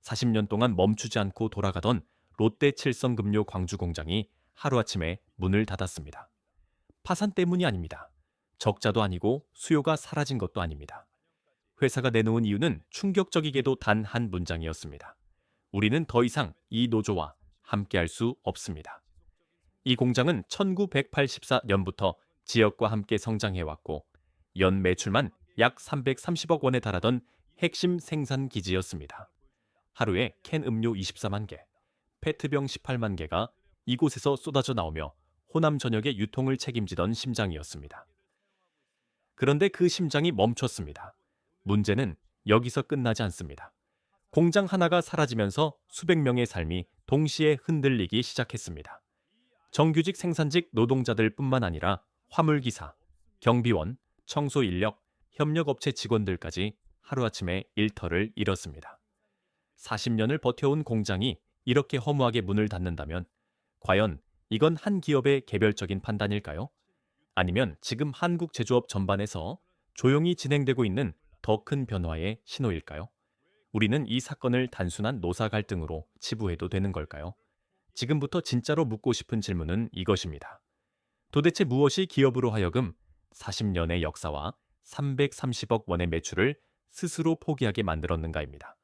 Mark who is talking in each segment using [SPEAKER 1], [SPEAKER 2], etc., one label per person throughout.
[SPEAKER 1] 40년 동안 멈추지 않고 돌아가던 롯데칠성금료 광주 공장이 하루아침에 문을 닫았습니다. 파산 때문이 아닙니다. 적자도 아니고 수요가 사라진 것도 아닙니다. 회사가 내놓은 이유는 충격적이게도 단 한 문장이었습니다. 우리는 더 이상 이 노조와 함께할 수 없습니다. 이 공장은 1984년부터 지역과 함께 성장해왔고 연 매출만 약 330억 원에 달하던 핵심 생산 기지였습니다. 하루에 캔 음료 24만 개, 페트병 18만 개가 이곳에서 쏟아져 나오며 호남 전역의 유통을 책임지던 심장이었습니다. 그런데 그 심장이 멈췄습니다. 문제는 여기서 끝나지 않습니다. 공장 하나가 사라지면서 수백 명의 삶이 동시에 흔들리기 시작했습니다. 정규직 생산직 노동자들 뿐만 아니라 화물기사, 경비원, 청소인력, 협력업체 직원들까지 하루아침에 일터를 잃었습니다. 40년을 버텨온 공장이 이렇게 허무하게 문을 닫는다면 과연 이건 한 기업의 개별적인 판단일까요? 아니면 지금 한국 제조업 전반에서 조용히 진행되고 있는 더 큰 변화의 신호일까요? 우리는 이 사건을 단순한 노사 갈등으로 치부해도 되는 걸까요? 지금부터 진짜로 묻고 싶은 질문은 이것입니다. 도대체 무엇이 기업으로 하여금 40년의 역사와 330억 원의 매출을 스스로 포기하게 만들었는가입니다.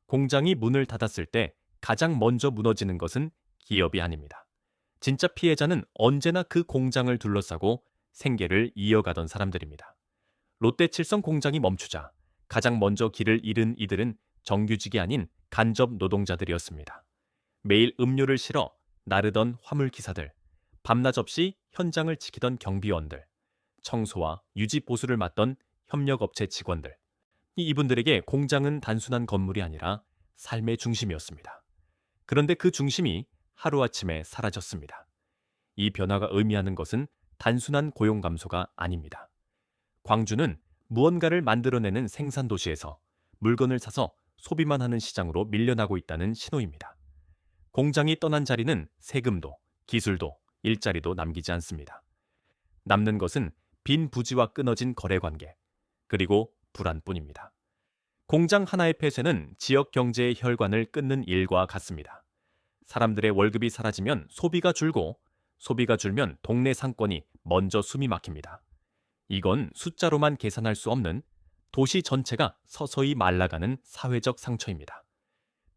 [SPEAKER 1] 공장이 문을 닫았을 때 가장 먼저 무너지는 것은 기업이 아닙니다. 진짜 피해자는 언제나 그 공장을 둘러싸고 생계를 이어가던 사람들입니다. 롯데칠성 공장이 멈추자 가장 먼저 길을 잃은 이들은 정규직이 아닌 간접 노동자들이었습니다. 매일 음료를 실어 나르던 화물기사들, 밤낮 없이 현장을 지키던 경비원들, 청소와 유지 보수를 맡던 협력업체 직원들. 이분들에게 공장은 단순한 건물이 아니라 삶의 중심이었습니다. 그런데 그 중심이 하루아침에 사라졌습니다. 이 변화가 의미하는 것은 단순한 고용 감소가 아닙니다. 광주는 무언가를 만들어내는 생산 도시에서 물건을 사서 소비만 하는 시장으로 밀려나고 있다는 신호입니다. 공장이 떠난 자리는 세금도, 기술도, 일자리도 남기지 않습니다. 남는 것은 빈 부지와 끊어진 거래관계, 그리고 불안뿐입니다. 공장 하나의 폐쇄는 지역 경제의 혈관을 끊는 일과 같습니다. 사람들의 월급이 사라지면 소비가 줄고, 소비가 줄면 동네 상권이 먼저 숨이 막힙니다. 이건 숫자로만 계산할 수 없는 도시 전체가 서서히 말라가는 사회적 상처입니다.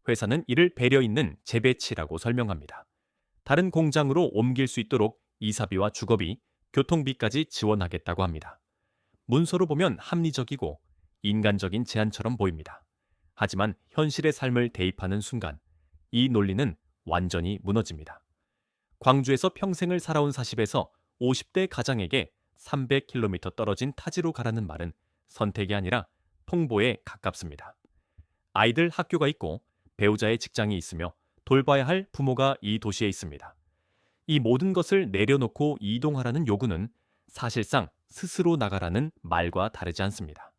[SPEAKER 1] 회사는 이를 배려 있는 재배치라고 설명합니다. 다른 공장으로 옮길 수 있도록 이사비와 주거비, 교통비까지 지원하겠다고 합니다. 문서로 보면 합리적이고 인간적인 제안처럼 보입니다. 하지만 현실의 삶을 대입하는 순간 이 논리는 완전히 무너집니다. 광주에서 평생을 살아온 40에서 50대 가장에게 300km 떨어진 타지로 가라는 말은 선택이 아니라 통보에 가깝습니다. 아이들 학교가 있고 배우자의 직장이 있으며 돌봐야 할 부모가 이 도시에 있습니다. 이 모든 것을 내려놓고 이동하라는 요구는 사실상 스스로 나가라는 말과 다르지 않습니다.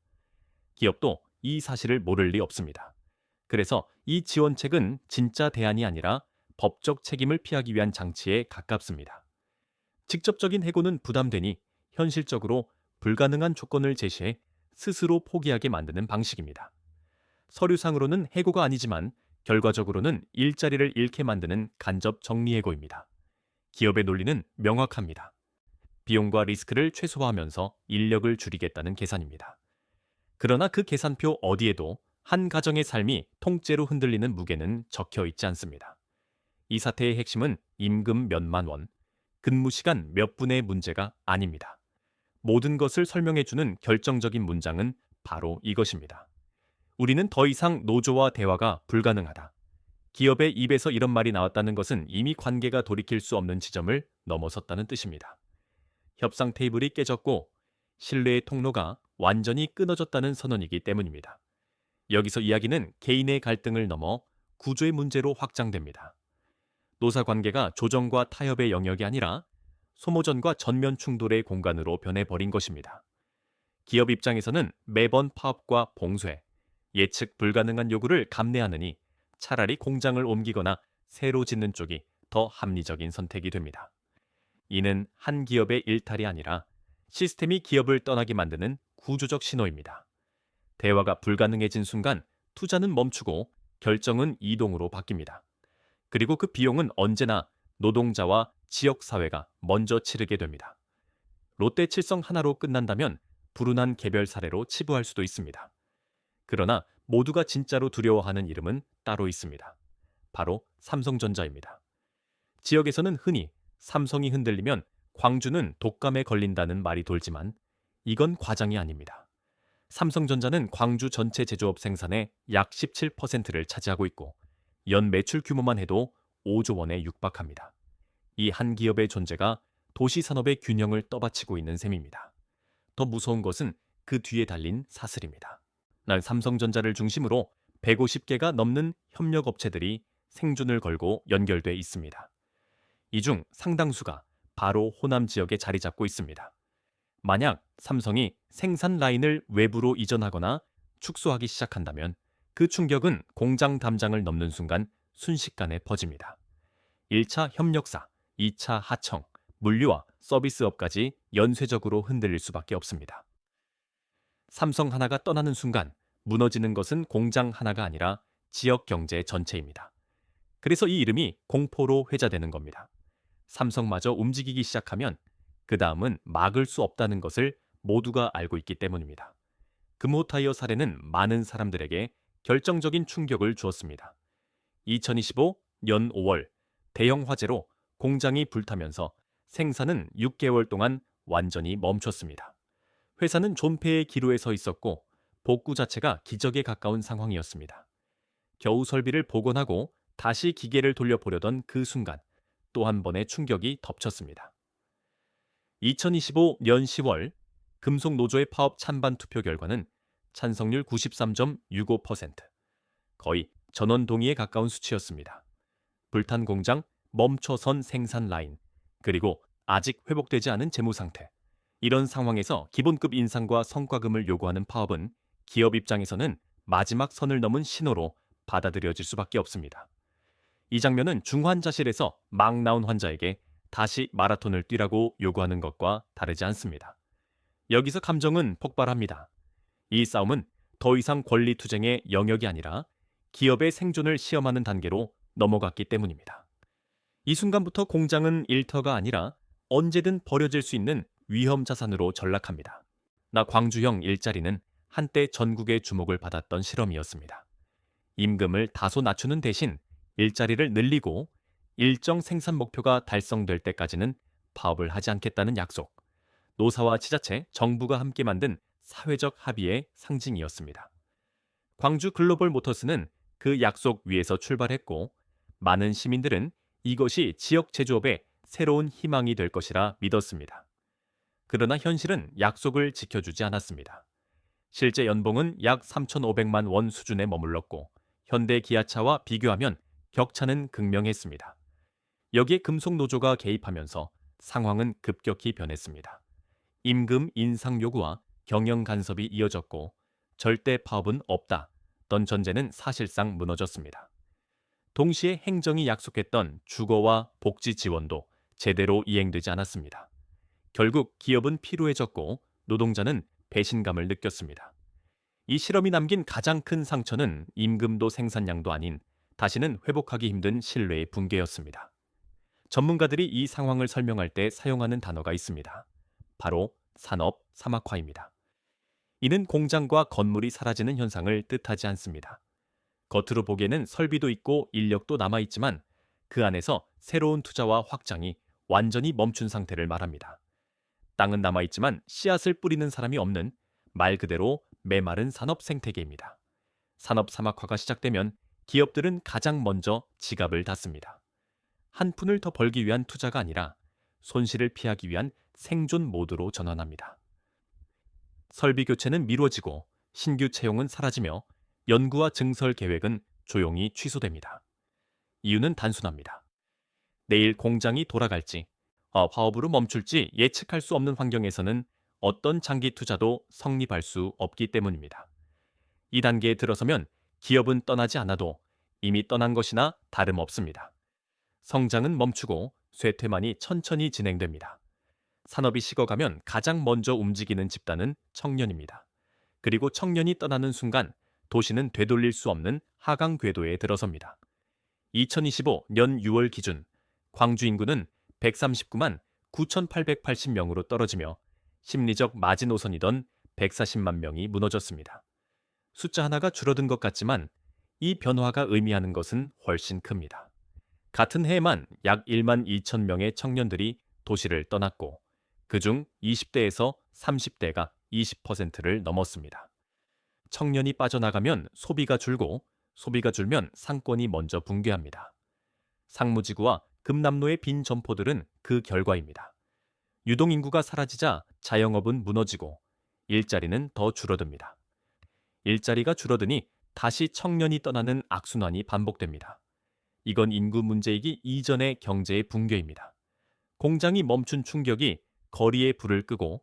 [SPEAKER 1] 기업도 이 사실을 모를 리 없습니다. 그래서 이 지원책은 진짜 대안이 아니라 법적 책임을 피하기 위한 장치에 가깝습니다. 직접적인 해고는 부담되니 현실적으로 불가능한 조건을 제시해 스스로 포기하게 만드는 방식입니다. 서류상으로는 해고가 아니지만 결과적으로는 일자리를 잃게 만드는 간접 정리해고입니다. 기업의 논리는 명확합니다. 비용과 리스크를 최소화하면서 인력을 줄이겠다는 계산입니다. 그러나 그 계산표 어디에도 한 가정의 삶이 통째로 흔들리는 무게는 적혀 있지 않습니다. 이 사태의 핵심은 임금 몇만 원, 근무 시간 몇 분의 문제가 아닙니다. 모든 것을 설명해주는 결정적인 문장은 바로 이것입니다. 우리는 더 이상 노조와 대화가 불가능하다. 기업의 입에서 이런 말이 나왔다는 것은 이미 관계가 돌이킬 수 없는 지점을 넘어섰다는 뜻입니다. 협상 테이블이 깨졌고 신뢰의 통로가 완전히 끊어졌다는 선언이기 때문입니다. 여기서 이야기는 개인의 갈등을 넘어 구조의 문제로 확장됩니다. 노사 관계가 조정과 타협의 영역이 아니라 소모전과 전면 충돌의 공간으로 변해버린 것입니다. 기업 입장에서는 매번 파업과 봉쇄, 예측 불가능한 요구를 감내하느니 차라리 공장을 옮기거나 새로 짓는 쪽이 더 합리적인 선택이 됩니다. 이는 한 기업의 일탈이 아니라 시스템이 기업을 떠나게 만드는 구조적 신호입니다. 대화가 불가능해진 순간 투자는 멈추고 결정은 이동으로 바뀝니다. 그리고 그 비용은 언제나 노동자와 지역사회가 먼저 치르게 됩니다. 롯데칠성 하나로 끝난다면 불운한 개별 사례로 치부할 수도 있습니다. 그러나 모두가 진짜로 두려워하는 이름은 따로 있습니다. 바로 삼성전자입니다. 지역에서는 흔히 삼성이 흔들리면 광주는 독감에 걸린다는 말이 돌지만 이건 과장이 아닙니다. 삼성전자는 광주 전체 제조업 생산의 약 17%를 차지하고 있고 연 매출 규모만 해도 5조 원에 육박합니다. 이 한 기업의 존재가 도시 산업의 균형을 떠받치고 있는 셈입니다. 더 무서운 것은 그 뒤에 달린 사슬입니다. 날 삼성전자를 중심으로 150개가 넘는 협력업체들이 생존을 걸고 연결돼 있습니다. 이 중 상당수가 바로 호남 지역에 자리 잡고 있습니다. 만약 삼성이 생산 라인을 외부로 이전하거나 축소하기 시작한다면 그 충격은 공장 담장을 넘는 순간 순식간에 퍼집니다. 1차 협력사, 2차 하청, 물류와 서비스업까지 연쇄적으로 흔들릴 수밖에 없습니다. 삼성 하나가 떠나는 순간 무너지는 것은 공장 하나가 아니라 지역 경제 전체입니다. 그래서 이 이름이 공포로 회자되는 겁니다. 삼성마저 움직이기 시작하면 그 다음은 막을 수 없다는 것을 모두가 알고 있기 때문입니다. 금호타이어 사례는 많은 사람들에게 결정적인 충격을 주었습니다. 2025년 5월 대형 화재로 공장이 불타면서 생산은 6개월 동안 완전히 멈췄습니다. 회사는 존폐의 기로에 서 있었고 복구 자체가 기적에 가까운 상황이었습니다. 겨우 설비를 복원하고 다시 기계를 돌려보려던 그 순간 또 한 번의 충격이 덮쳤습니다. 2025년 10월 금속노조의 파업 찬반 투표 결과는 찬성률 93.65%, 거의 전원 동의에 가까운 수치였습니다. 불탄 공장, 멈춰선 생산 라인, 그리고 아직 회복되지 않은 재무 상태. 이런 상황에서 기본급 인상과 성과금을 요구하는 파업은 기업 입장에서는 마지막 선을 넘은 신호로 받아들여질 수밖에 없습니다. 이 장면은 중환자실에서 막 나온 환자에게 다시 마라톤을 뛰라고 요구하는 것과 다르지 않습니다. 여기서 감정은 폭발합니다. 이 싸움은 더 이상 권리 투쟁의 영역이 아니라 기업의 생존을 시험하는 단계로 넘어갔기 때문입니다. 이 순간부터 공장은 일터가 아니라 언제든 버려질 수 있는 위험 자산으로 전락합니다. 나 광주형 일자리는 한때 전국의 주목을 받았던 실험이었습니다. 임금을 다소 낮추는 대신 일자리를 늘리고 일정 생산 목표가 달성될 때까지는 파업을 하지 않겠다는 약속. 노사와 지자체, 정부가 함께 만든 사회적 합의의 상징이었습니다. 광주 글로벌 모터스는 그 약속 위에서 출발했고 많은 시민들은 이것이 지역 제조업의 새로운 희망이 될 것이라 믿었습니다. 그러나 현실은 약속을 지켜주지 않았습니다. 실제 연봉은 약 3,500만 원 수준에 머물렀고 현대 기아차와 비교하면 격차는 극명했습니다. 여기에 금속노조가 개입하면서 상황은 급격히 변했습니다. 임금 인상 요구와 경영 간섭이 이어졌고 절대 파업은 없다던 전제는 사실상 무너졌습니다. 동시에 행정이 약속했던 주거와 복지 지원도 제대로 이행되지 않았습니다. 결국 기업은 피로해졌고 노동자는 배신감을 느꼈습니다. 이 실험이 남긴 가장 큰 상처는 임금도 생산량도 아닌 다시는 회복하기 힘든 신뢰의 붕괴였습니다. 전문가들이 이 상황을 설명할 때 사용하는 단어가 있습니다. 바로 산업 사막화입니다. 이는 공장과 건물이 사라지는 현상을 뜻하지 않습니다. 겉으로 보기에는 설비도 있고 인력도 남아있지만 그 안에서 새로운 투자와 확장이 완전히 멈춘 상태를 말합니다. 땅은 남아있지만 씨앗을 뿌리는 사람이 없는 말 그대로 메마른 산업 생태계입니다. 산업 사막화가 시작되면 기업들은 가장 먼저 지갑을 닫습니다. 한 푼을 더 벌기 위한 투자가 아니라 손실을 피하기 위한 생존 모드로 전환합니다. 설비 교체는 미뤄지고 신규 채용은 사라지며 연구와 증설 계획은 조용히 취소됩니다. 이유는 단순합니다. 내일 공장이 돌아갈지, 파업으로 멈출지 예측할 수 없는 환경에서는 어떤 장기 투자도 성립할 수 없기 때문입니다. 이 단계에 들어서면 기업은 떠나지 않아도 이미 떠난 것이나 다름없습니다. 성장은 멈추고 쇠퇴만이 천천히 진행됩니다. 산업이 식어가면 가장 먼저 움직이는 집단은 청년입니다. 그리고 청년이 떠나는 순간 도시는 되돌릴 수 없는 하강 궤도에 들어섭니다. 2025년 6월 기준 광주 인구는 139만 9,880명으로 떨어지며 심리적 마지노선이던 140만 명이 무너졌습니다. 숫자 하나가 줄어든 것 같지만 이 변화가 의미하는 것은 훨씬 큽니다. 같은 해에만 약 1만 2천 명의 청년들이 도시를 떠났고 그중 20대에서 30대가 20%를 넘었습니다. 청년이 빠져나가면 소비가 줄고 소비가 줄면 상권이 먼저 붕괴합니다. 상무지구와 금남로의 빈 점포들은 그 결과입니다. 유동인구가 사라지자 자영업은 무너지고 일자리는 더 줄어듭니다. 일자리가 줄어드니 다시 청년이 떠나는 악순환이 반복됩니다. 이건 인구 문제이기 이전의 경제의 붕괴입니다. 공장이 멈춘 충격이 거리에 불을 끄고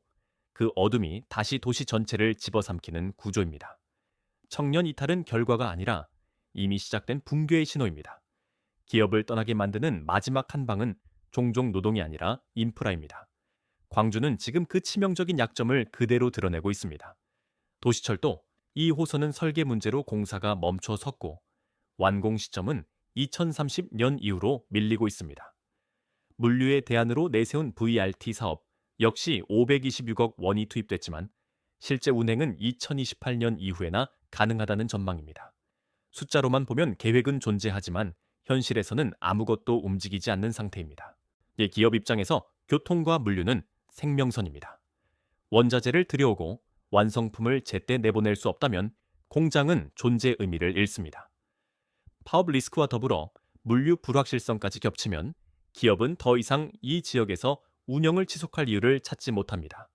[SPEAKER 1] 그 어둠이 다시 도시 전체를 집어삼키는 구조입니다. 청년 이탈은 결과가 아니라 이미 시작된 붕괴의 신호입니다. 기업을 떠나게 만드는 마지막 한 방은 종종 노동이 아니라 인프라입니다. 광주는 지금 그 치명적인 약점을 그대로 드러내고 있습니다. 도시철도 2호선은 설계 문제로 공사가 멈춰 섰고 완공 시점은 2030년 이후로 밀리고 있습니다. 물류의 대안으로 내세운 VRT 사업 역시 526억 원이 투입됐지만 실제 운행은 2028년 이후에나 가능하다는 전망입니다. 숫자로만 보면 계획은 존재하지만 현실에서는 아무것도 움직이지 않는 상태입니다. 기업 입장에서 교통과 물류는 생명선입니다. 원자재를 들여오고 완성품을 제때 내보낼 수 없다면 공장은 존재 의미를 잃습니다. 파업 리스크와 더불어 물류 불확실성까지 겹치면 기업은 더 이상 이 지역에서 운영을 지속할 이유를 찾지 못합니다.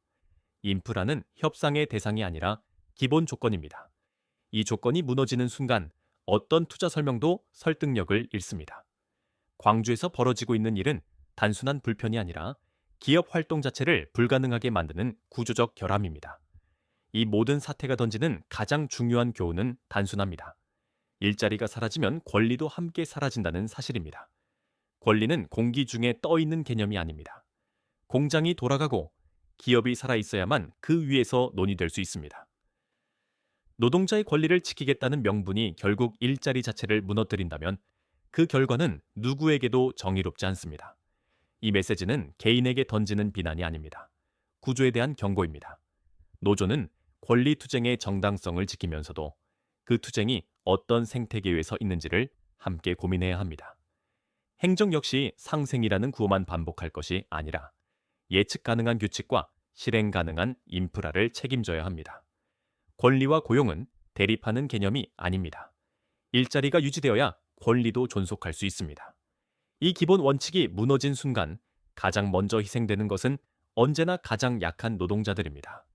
[SPEAKER 1] 인프라는 협상의 대상이 아니라 기본 조건입니다. 이 조건이 무너지는 순간 어떤 투자 설명도 설득력을 잃습니다. 광주에서 벌어지고 있는 일은 단순한 불편이 아니라 기업 활동 자체를 불가능하게 만드는 구조적 결함입니다. 이 모든 사태가 던지는 가장 중요한 교훈은 단순합니다. 일자리가 사라지면 권리도 함께 사라진다는 사실입니다. 권리는 공기 중에 떠 있는 개념이 아닙니다. 공장이 돌아가고 기업이 살아있어야만 그 위에서 논의될 수 있습니다. 노동자의 권리를 지키겠다는 명분이 결국 일자리 자체를 무너뜨린다면 그 결과는 누구에게도 정의롭지 않습니다. 이 메시지는 개인에게 던지는 비난이 아닙니다. 구조에 대한 경고입니다. 노조는 권리 투쟁의 정당성을 지키면서도 그 투쟁이 어떤 생태계에 서 있는지를 함께 고민해야 합니다. 행정 역시 상생이라는 구호만 반복할 것이 아니라 예측 가능한 규칙과 실행 가능한 인프라를 책임져야 합니다. 권리와 고용은 대립하는 개념이 아닙니다. 일자리가 유지되어야 권리도 존속할 수 있습니다. 이 기본 원칙이 무너진 순간 가장 먼저 희생되는 것은 언제나 가장 약한 노동자들입니다.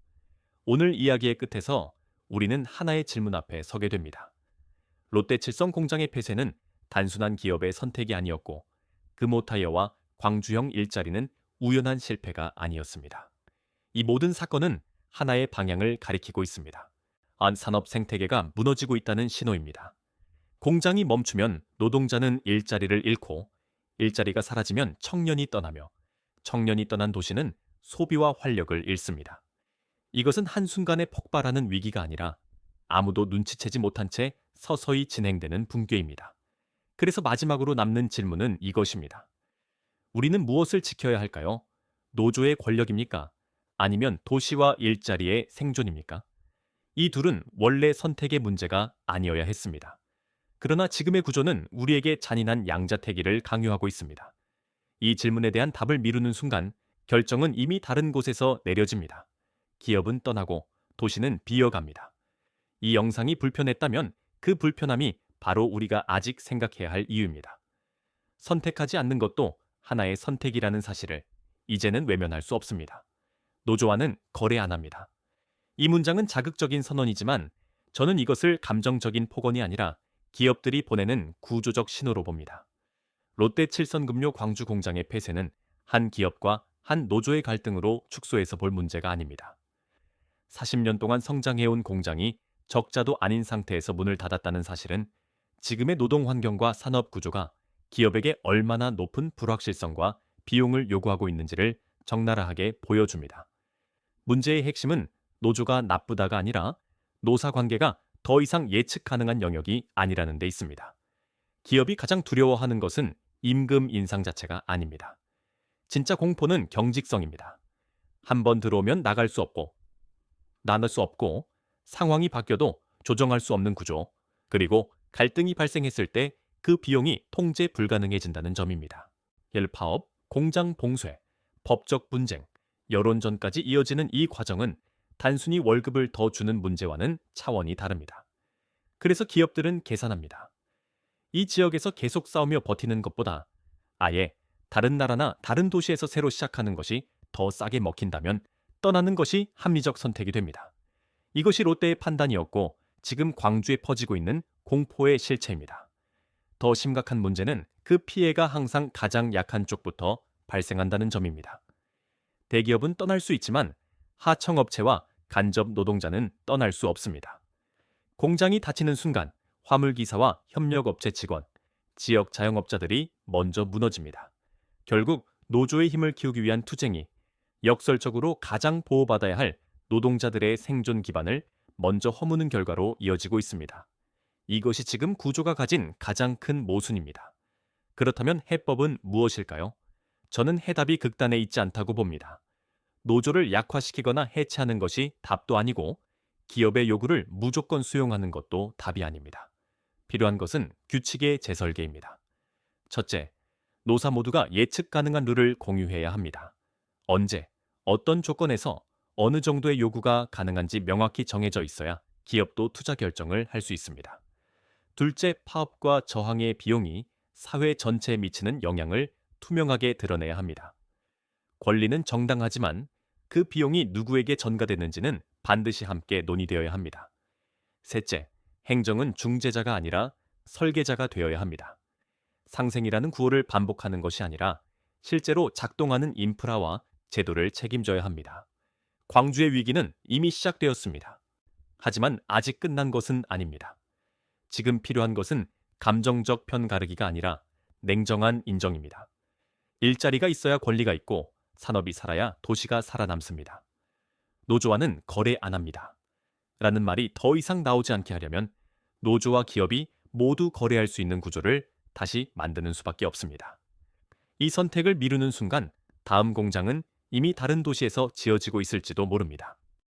[SPEAKER 1] 오늘 이야기의 끝에서 우리는 하나의 질문 앞에 서게 됩니다. 롯데칠성 공장의 폐쇄는 단순한 기업의 선택이 아니었고 금호타이어와 광주형 일자리는 우연한 실패가 아니었습니다. 이 모든 사건은 하나의 방향을 가리키고 있습니다. 산업 생태계가 무너지고 있다는 신호입니다. 공장이 멈추면 노동자는 일자리를 잃고 일자리가 사라지면 청년이 떠나며 청년이 떠난 도시는 소비와 활력을 잃습니다. 이것은 한순간에 폭발하는 위기가 아니라 아무도 눈치채지 못한 채 서서히 진행되는 붕괴입니다. 그래서 마지막으로 남는 질문은 이것입니다. 우리는 무엇을 지켜야 할까요? 노조의 권력입니까? 아니면 도시와 일자리의 생존입니까? 이 둘은 원래 선택의 문제가 아니어야 했습니다. 그러나 지금의 구조는 우리에게 잔인한 양자택일을 강요하고 있습니다. 이 질문에 대한 답을 미루는 순간 결정은 이미 다른 곳에서 내려집니다. 기업은 떠나고 도시는 비어갑니다. 이 영상이 불편했다면 그 불편함이 바로 우리가 아직 생각해야 할 이유입니다. 선택하지 않는 것도 하나의 선택이라는 사실을 이제는 외면할 수 없습니다. 노조와는 거래 안 합니다. 이 문장은 자극적인 선언이지만 저는 이것을 감정적인 폭언이 아니라 기업들이 보내는 구조적 신호로 봅니다. 롯데칠성금료 광주 공장의 폐쇄는 한 기업과 한 노조의 갈등으로 축소해서 볼 문제가 아닙니다. 40년 동안 성장해온 공장이 적자도 아닌 상태에서 문을 닫았다는 사실은 지금의 노동 환경과 산업 구조가 기업에게 얼마나 높은 불확실성과 비용을 요구하고 있는지를 적나라하게 보여줍니다. 문제의 핵심은 노조가 나쁘다가 아니라 노사 관계가 더 이상 예측 가능한 영역이 아니라는 데 있습니다. 기업이 가장 두려워하는 것은 임금 인상 자체가 아닙니다. 진짜 공포는 경직성입니다. 한 번 들어오면 나갈 수 없고, 나눌 수 없고, 상황이 바뀌어도 조정할 수 없는 구조, 그리고 갈등이 발생했을 때 그 비용이 통제 불가능해진다는 점입니다. 예를 파업, 공장 봉쇄, 법적 분쟁, 여론전까지 이어지는 이 과정은 단순히 월급을 더 주는 문제와는 차원이 다릅니다. 그래서 기업들은 계산합니다. 이 지역에서 계속 싸우며 버티는 것보다 아예 다른 나라나 다른 도시에서 새로 시작하는 것이 더 싸게 먹힌다면 떠나는 것이 합리적 선택이 됩니다. 이것이 롯데의 판단이었고 지금 광주에 퍼지고 있는 공포의 실체입니다. 더 심각한 문제는 그 피해가 항상 가장 약한 쪽부터 발생한다는 점입니다. 대기업은 떠날 수 있지만 하청업체와 간접 노동자는 떠날 수 없습니다. 공장이 닫히는 순간 화물기사와 협력업체 직원, 지역 자영업자들이 먼저 무너집니다. 결국 노조의 힘을 키우기 위한 투쟁이 역설적으로 가장 보호받아야 할 노동자들의 생존 기반을 먼저 허무는 결과로 이어지고 있습니다. 이것이 지금 구조가 가진 가장 큰 모순입니다. 그렇다면 해법은 무엇일까요? 저는 해답이 극단에 있지 않다고 봅니다. 노조를 약화시키거나 해체하는 것이 답도 아니고 기업의 요구를 무조건 수용하는 것도 답이 아닙니다. 필요한 것은 규칙의 재설계입니다. 첫째, 노사 모두가 예측 가능한 룰을 공유해야 합니다. 언제, 어떤 조건에서 어느 정도의 요구가 가능한지 명확히 정해져 있어야 기업도 투자 결정을 할 수 있습니다. 둘째, 파업과 저항의 비용이 사회 전체에 미치는 영향을 투명하게 드러내야 합니다. 권리는 정당하지만 그 비용이 누구에게 전가되는지는 반드시 함께 논의되어야 합니다. 셋째, 행정은 중재자가 아니라 설계자가 되어야 합니다. 상생이라는 구호를 반복하는 것이 아니라 실제로 작동하는 인프라와 제도를 책임져야 합니다. 광주의 위기는 이미 시작되었습니다. 하지만 아직 끝난 것은 아닙니다. 지금 필요한 것은 감정적 편 가르기가 아니라 냉정한 인정입니다. 일자리가 있어야 권리가 있고 산업이 살아야 도시가 살아남습니다. 노조와는 거래 안 합니다. 라는 말이 더 이상 나오지 않게 하려면 노조와 기업이 모두 거래할 수 있는 구조를 다시 만드는 수밖에 없습니다. 이 선택을 미루는 순간 다음 공장은 이미 다른 도시에서 지어지고 있을지도 모릅니다.